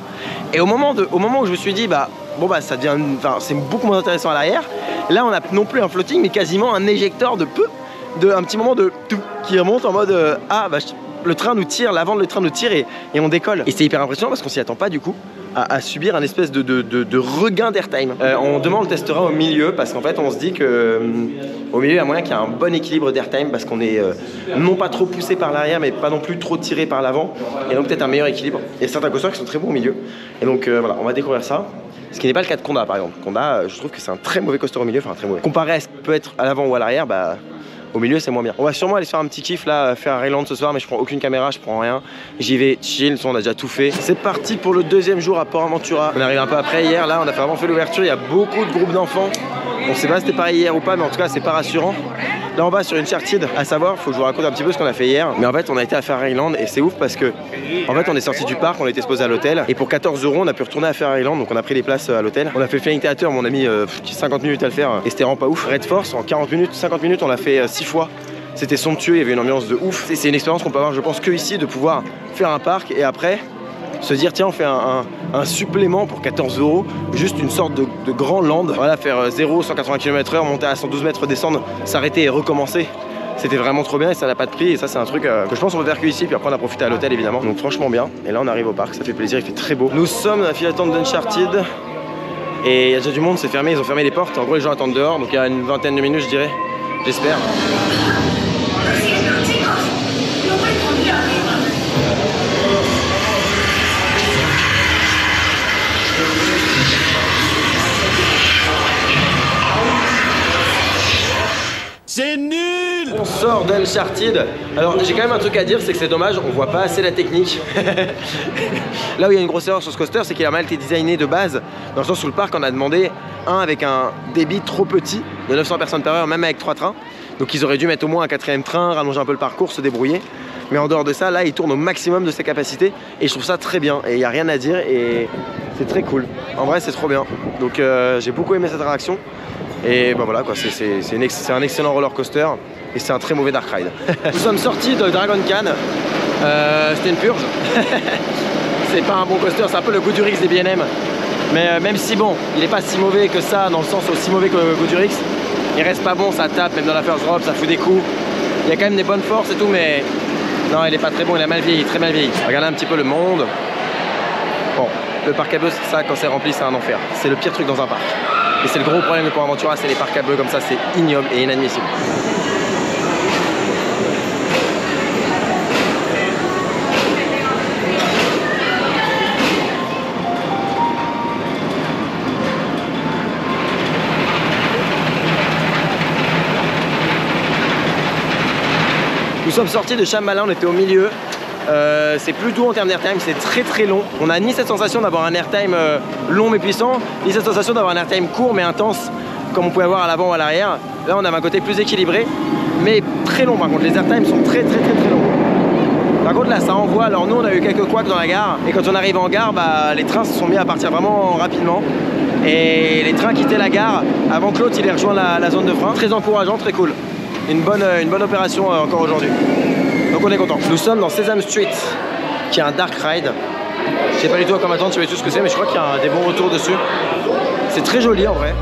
Et au moment où je me suis dit bah bon bah ça devient, enfin c'est beaucoup moins intéressant à l'arrière. Là on a non plus un floating mais quasiment un éjecteur un petit moment de tout qui remonte en mode ah bah le train nous tire, l'avant de le train nous tire et on décolle. Et c'est hyper impressionnant parce qu'on s'y attend pas du coup à subir un espèce de regain d'airtime. On demande le testera au milieu parce qu'en fait on se dit que au milieu il y a moyen qu'il y ait un bon équilibre d'airtime parce qu'on est non pas trop poussé par l'arrière mais pas non plus trop tiré par l'avant et donc peut-être un meilleur équilibre. Il y a certains coasters qui sont très bons au milieu et donc voilà on va découvrir ça. Ce qui n'est pas le cas de Conda par exemple. Conda je trouve que c'est un très mauvais coaster au milieu, enfin très mauvais. Comparé à ce qui peut être à l'avant ou à l'arrière, bah au milieu c'est moins bien. On va sûrement aller se faire un petit kiff là, faire un Rayland ce soir mais je prends aucune caméra, je prends rien. J'y vais chill, on a déjà tout fait. C'est parti pour le deuxième jour à Port Aventura. On arrive un peu après hier, là on a vraiment fait l'ouverture, il y a beaucoup de groupes d'enfants. On sait pas si c'était pareil hier ou pas mais en tout cas c'est pas rassurant. Là on va sur une Uncharted, à savoir, faut que je vous raconte un petit peu ce qu'on a fait hier. Mais en fait on a été à Fair Island et c'est ouf parce que en fait on est sorti du parc, on était posé à l'hôtel et pour 14 € on a pu retourner à Fair Island, donc on a pris les places à l'hôtel. On a fait le Flying Theater, on a mis 50 minutes à le faire et c'était vraiment pas ouf. Red Force en 50 minutes on l'a fait 6 fois. C'était somptueux, il y avait une ambiance de ouf. C'est une expérience qu'on peut avoir je pense que ici de pouvoir faire un parc et après se dire tiens on fait un supplément pour 14 €, juste une sorte de grand land. Voilà, faire 0, 180 km/h, monter à 112 mètres, descendre, s'arrêter et recommencer. C'était vraiment trop bien et ça n'a pas de prix et ça c'est un truc que je pense qu'on peut faire que ici puis après on a profité à l'hôtel évidemment. Donc franchement bien. Et là on arrive au parc, ça fait plaisir, il fait très beau. Nous sommes dans la file d'attente d'Uncharted et il y a déjà du monde, c'est fermé, ils ont fermé les portes. En gros les gens attendent dehors donc il y a une vingtaine de minutes je dirais, j'espère. C'est nul! On sort d'Uncharted. Alors j'ai quand même un truc à dire, c'est que c'est dommage, on voit pas assez la technique. Là où il y a une grosse erreur sur ce coaster, c'est qu'il a mal été designé de base, dans le sens où le parc en a demandé un avec un débit trop petit, de 900 personnes par heure, même avec 3 trains. Donc ils auraient dû mettre au moins un 4e train, rallonger un peu le parcours, se débrouiller. Mais en dehors de ça, là il tourne au maximum de ses capacités et je trouve ça très bien et il n'y a rien à dire et c'est très cool. En vrai c'est trop bien. Donc j'ai beaucoup aimé cette attraction. Et bah voilà quoi, c'est un excellent roller coaster et c'est un très mauvais dark ride. Nous sommes sortis de Dragon Khan, c'était une purge. C'est pas un bon coaster, c'est un peu le Goudurix des B&M. Mais même si bon, il est pas si mauvais que ça, dans le sens aussi mauvais que Goudurix, il reste pas bon, ça tape, même dans la first drop, ça fout des coups. Il y a quand même des bonnes forces et tout, mais non, il est pas très bon, il a mal vieilli, très mal vieilli. Regardez un petit peu le monde. Bon, le parc à bœufs, ça quand c'est rempli, c'est un enfer. C'est le pire truc dans un parc. Et c'est le gros problème de Port Aventura, c'est les parcs à bœufs comme ça, c'est ignoble et inadmissible. Nous sommes sortis de Shambhala, on était au milieu. C'est plus doux en termes d'airtime, c'est très long. On a ni cette sensation d'avoir un airtime long mais puissant, ni cette sensation d'avoir un airtime court mais intense, comme on pouvait avoir à l'avant ou à l'arrière. Là on avait un côté plus équilibré, mais très long par contre. Les airtimes sont très longs. Par contre là ça envoie, alors nous on a eu quelques couacs dans la gare, et quand on arrive en gare, bah, les trains se sont mis à partir vraiment rapidement. Et les trains quittaient la gare avant que l'autre il ait rejoint la zone de frein. Très encourageant, très cool. Une bonne opération encore aujourd'hui. Donc on est content. Nous sommes dans Sesame Street, qui est un dark ride. Je sais pas du tout à quoi m'attendre, je sais pas du tout ce que c'est, mais je crois qu'il y a des bons retours dessus. C'est très joli en vrai.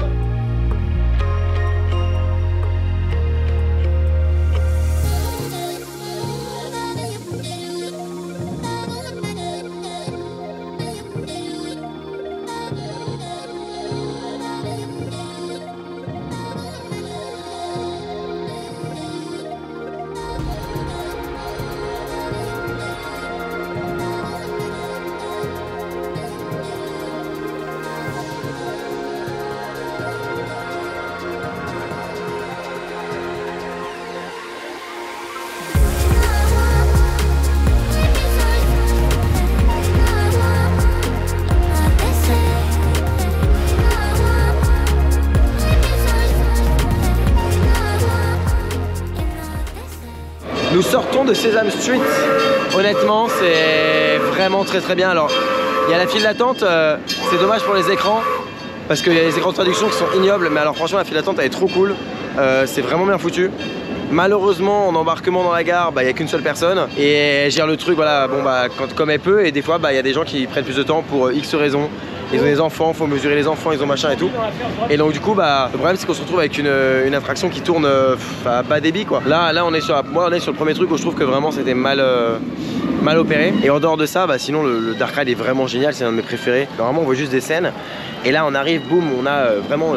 Nous sortons de Sesame Street. Honnêtement, c'est vraiment très bien. Alors, il y a la file d'attente, c'est dommage pour les écrans parce qu'il y a les écrans de traduction qui sont ignobles, mais alors franchement la file d'attente elle est trop cool, c'est vraiment bien foutu. Malheureusement en embarquement dans la gare, il n'y a qu'une seule personne et elle gère le truc, voilà, bon comme elle peut, et des fois il y a des gens qui prennent plus de temps pour X raisons. Ils ont des enfants, faut mesurer les enfants, ils ont machin et tout. Et donc du coup le problème c'est qu'on se retrouve avec une attraction qui tourne à bas débit quoi. Là on est sur le premier truc où je trouve que vraiment c'était mal opéré. Et en dehors de ça, sinon le Dark Ride est vraiment génial, c'est un de mes préférés. Normalement on voit juste des scènes. Et là on arrive, boum, on a vraiment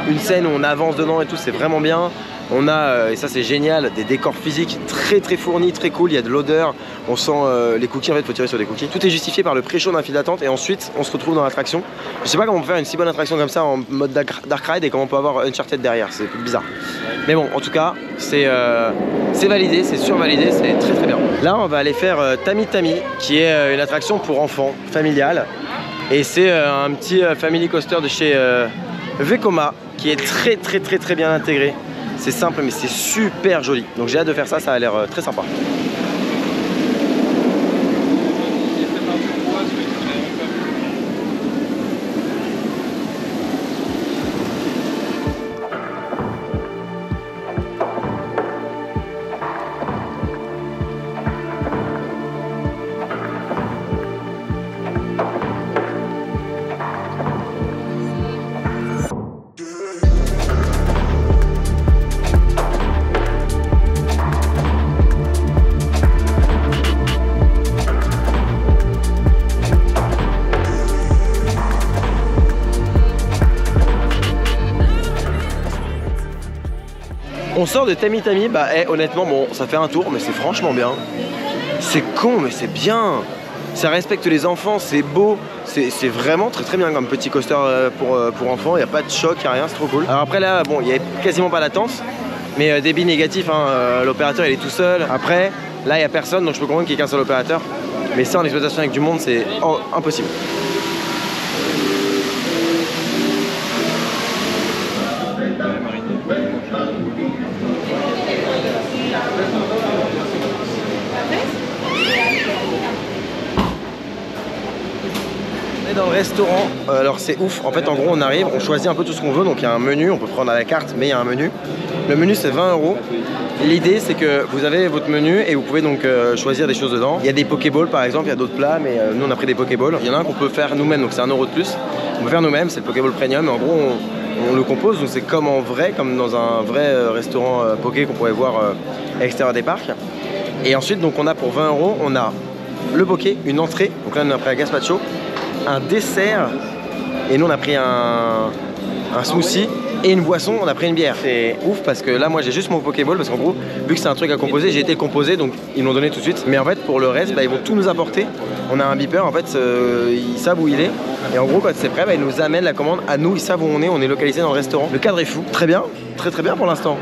une scène où on avance dedans et tout, c'est vraiment bien. On a, et ça c'est génial, des décors physiques très fournis, très cool, il y a de l'odeur, on sent les cookies, en fait il faut tirer sur des cookies. Tout est justifié par le pré-show d'un file d'attente et ensuite on se retrouve dans l'attraction. Je sais pas comment on peut faire une si bonne attraction comme ça en mode Dark Ride et comment on peut avoir Uncharted derrière, c'est bizarre. Mais bon, en tout cas, c'est validé, c'est survalidé, c'est très bien. Là on va aller faire Tami Tami, qui est une attraction pour enfants, familiale. Et c'est un petit family coaster de chez Vekoma, qui est très bien intégré. C'est simple mais c'est super joli. Donc j'ai hâte de faire ça, ça a l'air très sympa. On sort de Tami Tami, honnêtement, bon, ça fait un tour, mais c'est franchement bien. C'est con, mais c'est bien. Ça respecte les enfants, c'est beau. C'est vraiment très bien comme petit coaster pour enfants. Il n'y a pas de choc, il n'y a rien, c'est trop cool. Alors après là, bon, il n'y a quasiment pas d'attente, mais débit négatif, hein, l'opérateur il est tout seul. Après, là il n'y a personne, donc je peux comprendre qu'il y ait qu'un seul opérateur. Mais ça en exploitation avec du monde, c'est impossible. Dans le restaurant, alors c'est ouf, en fait en gros on arrive, on choisit un peu tout ce qu'on veut, donc il y a un menu, on peut prendre à la carte mais il y a un menu. Le menu c'est 20 €. L'idée c'est que vous avez votre menu et vous pouvez donc choisir des choses dedans. Il y a des Pokéballs par exemple, il y a d'autres plats, mais nous on a pris des Pokéballs. Il y en a un qu'on peut faire nous-mêmes, donc c'est 1 € de plus. On peut faire nous-mêmes, c'est le Pokéball Premium, et en gros on le compose, donc c'est comme en vrai, comme dans un vrai restaurant Poké qu'on pourrait voir à l'extérieur des parcs. Et ensuite donc on a pour 20 €, on a le Poké, une entrée, donc là on a pris un gazpacho, un dessert, et nous on a pris un smoothie et une boisson, on a pris une bière. C'est ouf parce que là moi j'ai juste mon Pokéball, parce qu'en gros vu que c'est un truc à composer, j'ai été composé, donc ils m'ont donné tout de suite. Mais en fait pour le reste ils vont tout nous apporter. On a un beeper, en fait ils savent où il est, et en gros quand c'est prêt ils nous amènent la commande à nous, ils savent où on est localisé dans le restaurant. Le cadre est fou, très bien pour l'instant.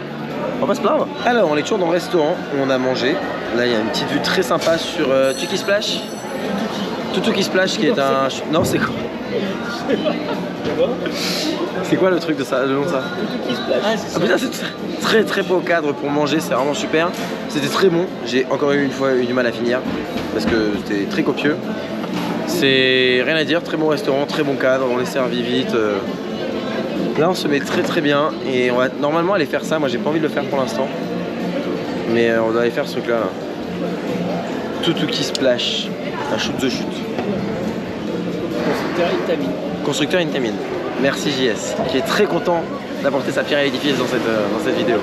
On va pas se plaindre. Alors on est toujours dans le restaurant où on a mangé. Là il y a une petite vue très sympa sur Tuki Splash. Tuki Splash qui est un... Non, c'est quoi? C'est quoi le truc de ça, le nom de ça? Ah putain, c'est très beau cadre pour manger, c'est vraiment super. C'était très bon, j'ai encore une fois eu du mal à finir parce que c'était très copieux. C'est rien à dire, très bon restaurant, très bon cadre, on est servi vite. Là on se met très bien et on va normalement aller faire ça. Moi j'ai pas envie de le faire pour l'instant, mais on doit aller faire ce truc là. Tuki Splash, un shoot the chute. Constructeur Intamin. Constructeur Intamin. Merci JS, qui est très content d'apporter sa pierre à l'édifice dans cette vidéo.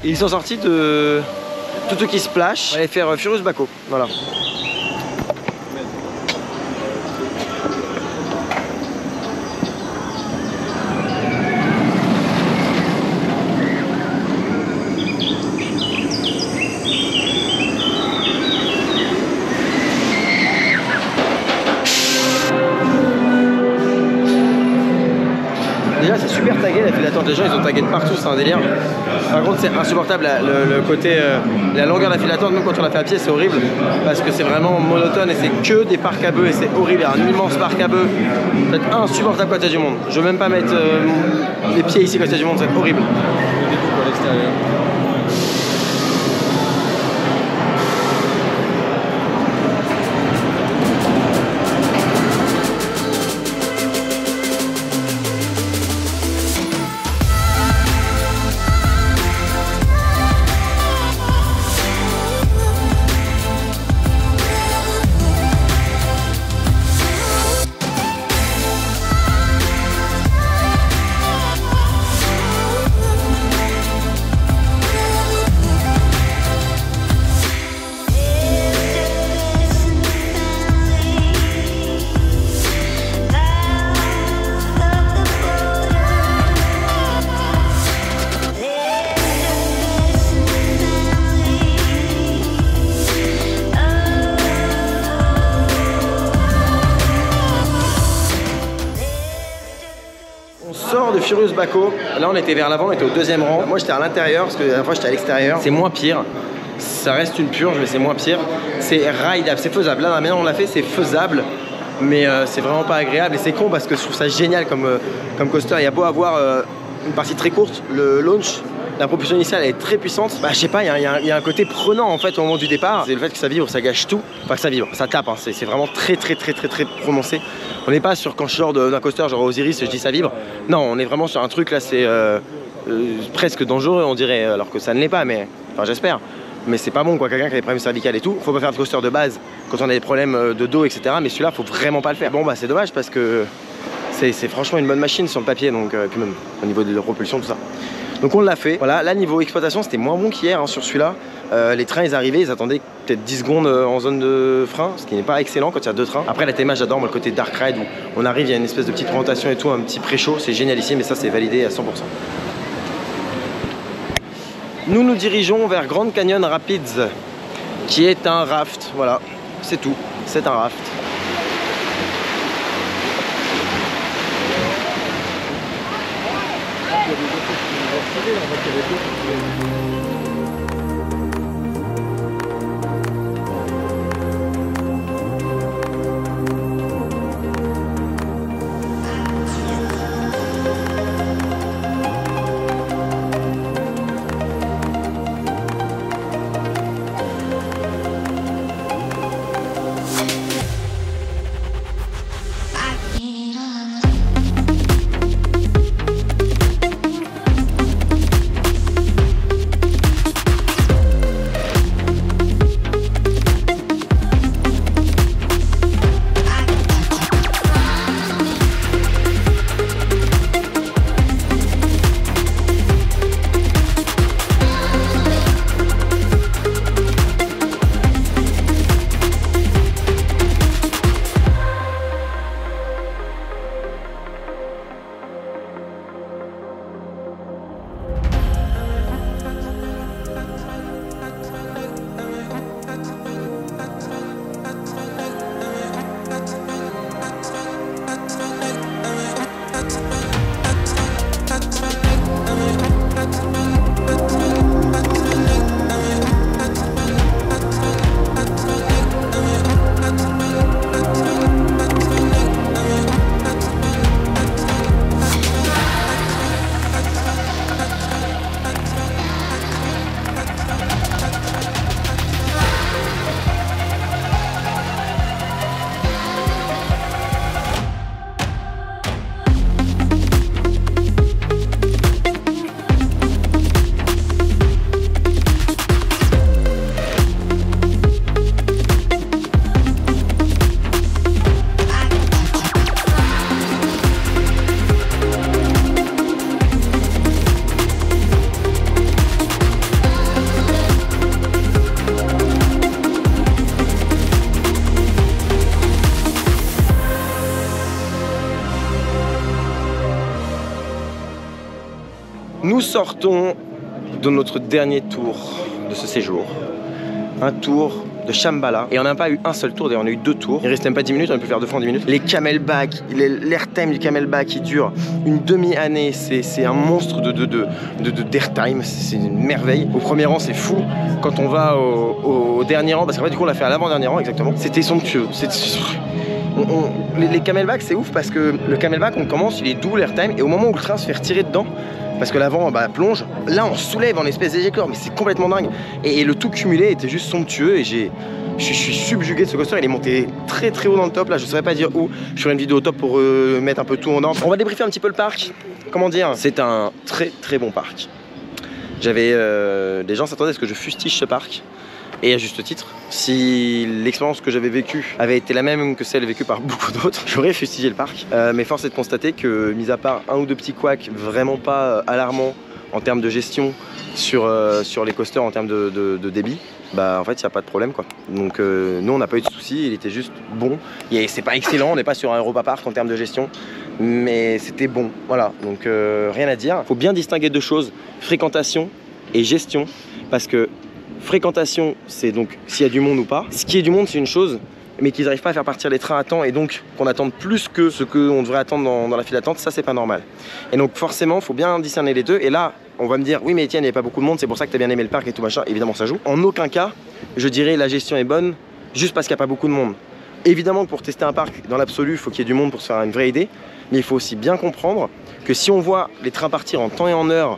Ils sont sortis de Tuki Splash. On va aller faire Furious Baco. Voilà. les gens ils ont tagué de partout, c'est un délire. Par contre c'est insupportable le côté, la longueur de la file d'attente, même quand on l'a fait à pied c'est horrible parce que c'est vraiment monotone et c'est que des parcs à bœufs et c'est horrible, il y a un immense parc à bœufs. Ça va être insupportable quand il y a du monde. Je veux même pas mettre les pieds ici quand il y a du monde, ça va être horrible. Pour l'extérieur. De Furious Baco, là on était vers l'avant, on était au deuxième rang. Moi j'étais à l'intérieur parce que la dernière fois j'étais à l'extérieur. C'est moins pire, ça reste une purge mais c'est moins pire. C'est rideable, c'est faisable. Là maintenant on l'a fait, c'est faisable, mais c'est vraiment pas agréable et c'est con parce que je trouve ça génial comme coaster. Il y a beau avoir une partie très courte, le launch, la propulsion initiale elle est très puissante. Bah je sais pas, il y a un côté prenant en fait au moment du départ. C'est le fait que ça vibre, ça gâche tout. Enfin que ça vibre, ça tape, hein. C'est vraiment très prononcé. On n'est pas sur quand je sors d'un coaster genre Osiris, je dis ça vibre. Non, on est vraiment sur un truc là, c'est presque dangereux on dirait, alors que ça ne l'est pas, mais enfin j'espère. Mais c'est pas bon quoi, quelqu'un qui a des problèmes cervicales et tout. Faut pas faire de coaster de base quand on a des problèmes de dos, etc. Mais celui-là, faut vraiment pas le faire. Bon bah c'est dommage parce que c'est franchement une bonne machine sur le papier, donc puis même au niveau de la propulsion, tout ça. Donc on l'a fait. Voilà, là niveau exploitation, c'était moins bon qu'hier hein, sur celui-là. Les trains ils arrivaient, ils attendaient peut-être 10 secondes en zone de frein, ce qui n'est pas excellent quand il y a deux trains. Après la TMA j'adore, moi le côté Dark Ride où on arrive, il y a une espèce de petite présentation et tout, un petit pré-show, c'est génial ici, mais ça c'est validé à 100%. Nous nous dirigeons vers Grand Canyon Rapids, qui est un raft, voilà, c'est tout, c'est un raft. Nous sortons de notre dernier tour de ce séjour. Un tour de Shambhala et on n'a pas eu un seul tour, d'ailleurs on a eu 2 tours. Il reste même pas 10 minutes, on a pu faire 2 fois en 10 minutes. Les camelback, l'airtime du camelback qui dure une demi-année, c'est un monstre d'airtime, c'est une merveille. Au premier rang c'est fou, quand on va au dernier rang, parce qu'en fait du coup on l'a fait à l'avant-dernier rang exactement, c'était somptueux. Les camelback c'est ouf parce que le camelback on commence, il est doux l'airtime et au moment où le train se fait retirer dedans, parce que l'avant plonge, là on soulève en espèce d'éjecteur, mais c'est complètement dingue. Et le tout cumulé était juste somptueux et je suis subjugué de ce coaster. Il est monté très très haut dans le top, là je ne saurais pas dire où. Je ferai une vidéo au top pour mettre un peu tout en ordre. On va débriefer un petit peu le parc. Comment dire, c'est un très très bon parc. J'avais des gens s'attendaient à ce que je fustige ce parc. Et à juste titre, si l'expérience que j'avais vécue avait été la même que celle vécue par beaucoup d'autres, j'aurais fustigé le parc. Mais force est de constater que, mis à part 1 ou 2 petits couacs vraiment pas alarmants en termes de gestion sur les coasters en termes de débit, bah en fait il n'y a pas de problème quoi. Donc nous on n'a pas eu de soucis, il était juste bon. C'est pas excellent, on n'est pas sur un Europa Park en termes de gestion, mais c'était bon, voilà. Donc rien à dire. Faut bien distinguer 2 choses, fréquentation et gestion, parce que fréquentation, c'est donc s'il y a du monde ou pas. Ce qui est du monde, c'est une chose, mais qu'ils n'arrivent pas à faire partir les trains à temps et donc qu'on attende plus que ce qu'on devrait attendre dans la file d'attente, ça c'est pas normal. Et donc forcément, il faut bien discerner les deux. Et là, on va me dire, oui mais Etienne, il n'y avait pas beaucoup de monde, c'est pour ça que tu as bien aimé le parc et tout machin. Évidemment, ça joue. En aucun cas, je dirais la gestion est bonne juste parce qu'il n'y a pas beaucoup de monde. Évidemment que pour tester un parc, dans l'absolu, il faut qu'il y ait du monde pour se faire une vraie idée. Mais il faut aussi bien comprendre que si on voit les trains partir en temps et en heure,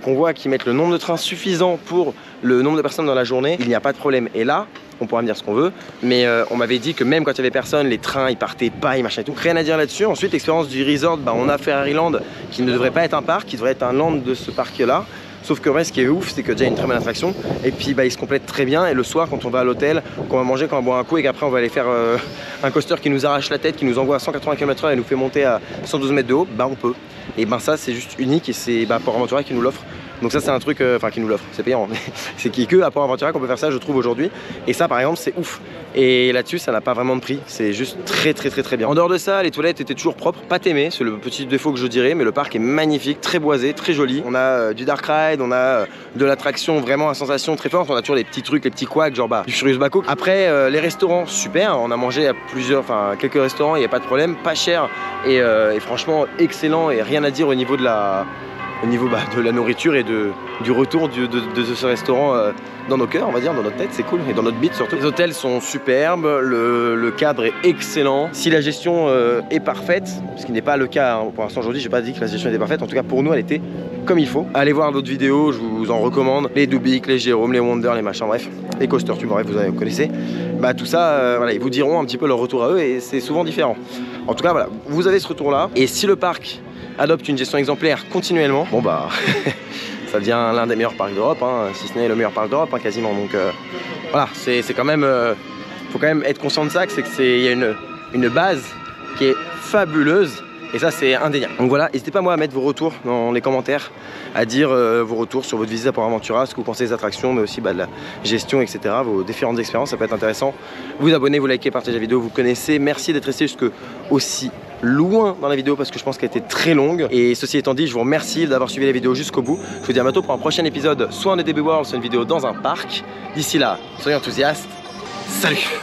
qu'on voit qu'ils mettent le nombre de trains suffisant pour le nombre de personnes dans la journée, il n'y a pas de problème. Et là, on pourra me dire ce qu'on veut, mais on m'avait dit que même quand il y avait personne, les trains ils partaient pas, ils marchaient et tout. Rien à dire là-dessus. Ensuite, l'expérience du resort, on a Ferraryland qui ne devrait pas être un parc, qui devrait être un land de ce parc-là. Sauf que ce qui est ouf, c'est que déjà il y a une très bonne attraction et puis il se complète très bien. Et le soir, quand on va à l'hôtel, qu'on va manger, quand on va boire un coup et qu'après on va aller faire un coaster qui nous arrache la tête, qui nous envoie à 180 km/h et nous fait monter à 112 mètres de haut, on peut. Et ça c'est juste unique et c'est Port Aventura qui nous l'offre. Donc ça c'est un truc, qui nous l'offre, c'est payant, mais c'est qu'il n'y a que à Port Aventura qu'on peut faire ça, je trouve aujourd'hui. Et ça par exemple c'est ouf. Et là-dessus ça n'a pas vraiment de prix, c'est juste très bien. En dehors de ça, les toilettes étaient toujours propres, pas témées, c'est le petit défaut que je dirais, mais le parc est magnifique, très boisé, très joli. On a du dark ride, on a de l'attraction vraiment à sensation très forte, on a toujours les petits trucs, les petits couacs, genre du Furious Baco. Après les restaurants, super, on a mangé à quelques restaurants, il n'y a pas de problème, pas cher et franchement excellent et rien à dire au niveau de la nourriture et du retour de ce restaurant dans nos cœurs, on va dire, dans notre tête, c'est cool, et dans notre bite surtout. Les hôtels sont superbes, le cadre est excellent. Si la gestion est parfaite, ce qui n'est pas le cas hein, pour l'instant aujourd'hui, je n'ai pas dit que la gestion était parfaite, en tout cas pour nous elle était comme il faut. Allez voir d'autres vidéos, je vous en recommande, les Dubik, les Jérôme, les Wonder, les machins, bref, les coasters tube, bref, vous connaissez. Tout ça, voilà, ils vous diront un petit peu leur retour à eux et c'est souvent différent. En tout cas, voilà, vous avez ce retour là, et si le parc adopte une gestion exemplaire continuellement, ça devient l'un des meilleurs parcs d'Europe, hein, si ce n'est le meilleur parc d'Europe hein, quasiment. Donc voilà, c'est quand même, faut quand même être conscient de ça, qu'il y a une base qui est fabuleuse. Et ça c'est indéniable. Donc voilà, n'hésitez pas moi à mettre vos retours dans les commentaires, à dire vos retours sur votre visite à Port Aventura, ce que vous pensez des attractions, mais aussi de la gestion, etc. Vos différentes expériences, ça peut être intéressant. Vous abonnez, vous likez, partagez la vidéo, vous connaissez. Merci d'être resté jusque aussi loin dans la vidéo parce que je pense qu'elle était très longue. Et ceci étant dit, je vous remercie d'avoir suivi la vidéo jusqu'au bout. Je vous dis à bientôt pour un prochain épisode, soit en EDB World, soit une vidéo dans un parc. D'ici là, soyez enthousiastes. Salut!